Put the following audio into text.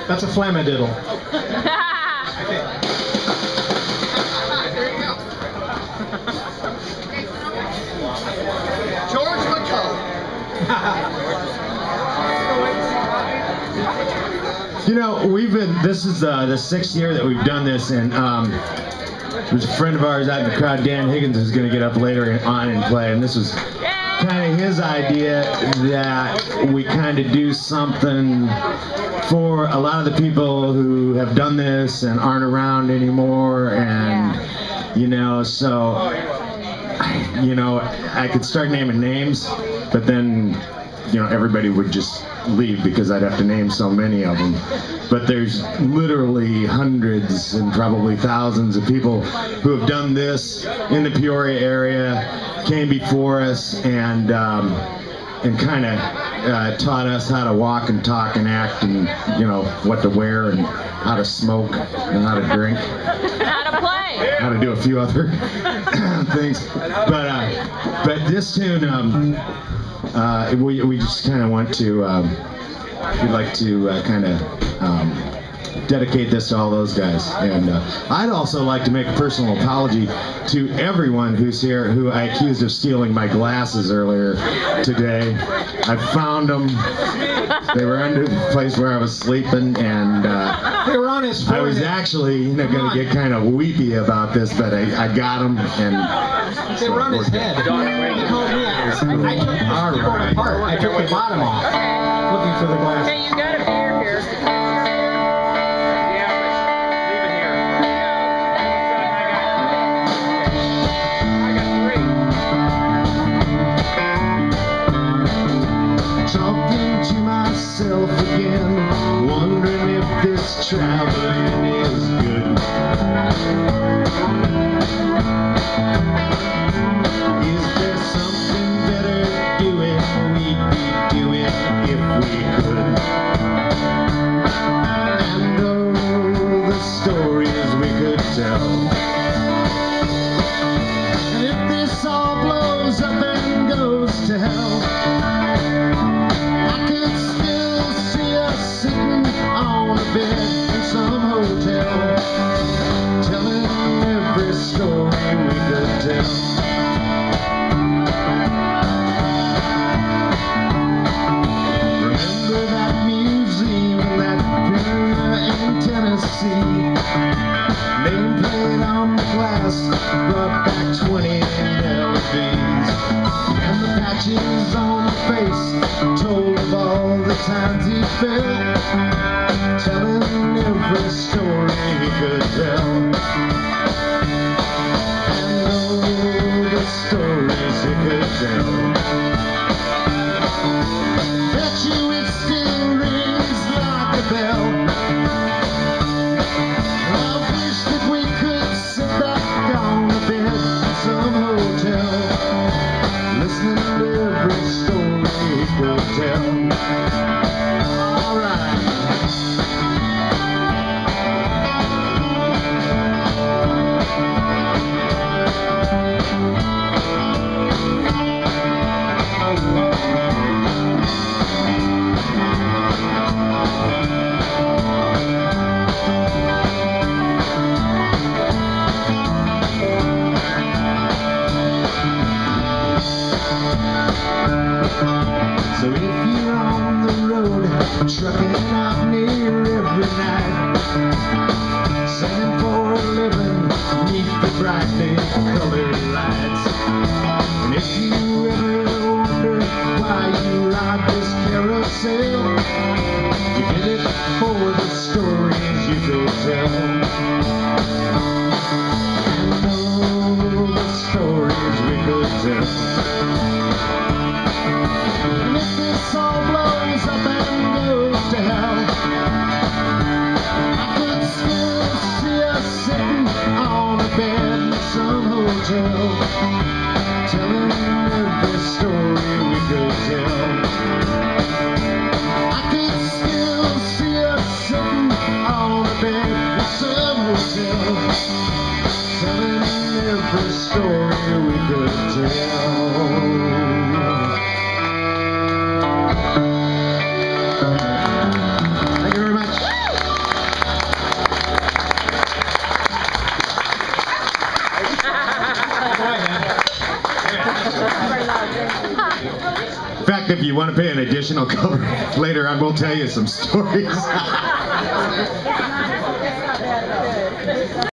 That's a flammadiddle. George McCullough. You know, this is the 6th year that we've done this, and there's a friend of ours out in the crowd, Dan Higgins, who's going to get up later on and play, and this was kind of his idea that we kind of do something for a lot of the people who have done this and aren't around anymore, and you know, so you know, I could start naming names, but then you know, everybody would just leave because I'd have to name so many of them. But there's literally hundreds and probably thousands of people who have done this in the Peoria area, came before us, and kind of taught us how to walk and talk and act, and you know, what to wear and how to smoke and how to drink, how to play, how to do a few other things. But this tune, we just kind of want to, we'd like to kind of dedicate this to all those guys. And I'd also like to make a personal apology to everyone who's here who I accused of stealing my glasses earlier today. I found them. They were under the place where I was sleeping, and They were on his forehead. I was actually, you know, going to get kind of weepy about this, but I got them, and They were on his head. He called me. I took the keyboard apart. I took the bottom off, looking for the glasses. Hey, you got a beer here. Again, wondering if this traveling is good. Is there something better doing? We'd be doing if we could. And oh, the stories we could tell. And if this all blows up and goes to hell, sitting on a bed in some hotel, telling every story we could tell. Remember that museum, that Peoria in Tennessee? Nameplate on the glass brought back 20 LVs, and the patches on the face told of all the times he felt, telling every story he could tell. And all the stories he could tell. Bet you it still rings like a bell. I wish that we could sit back on the bed in some hotel, listening to every story he could tell. So if you're on the road, trucking out near every night, singing for a living beneath the brightly colored lights, and if you ever wonder why you ride this carousel, you did it for the stories you could tell. And all the stories we could tell. And if this all blows up and goes to hell, I could still see us sitting on a bed in some hotel, telling every story we could tell. I could still see us sitting on a bed in some hotel, telling every story we could tell. Thank you very much. fact, if you want to pay an additional cover later on, we'll tell you some stories.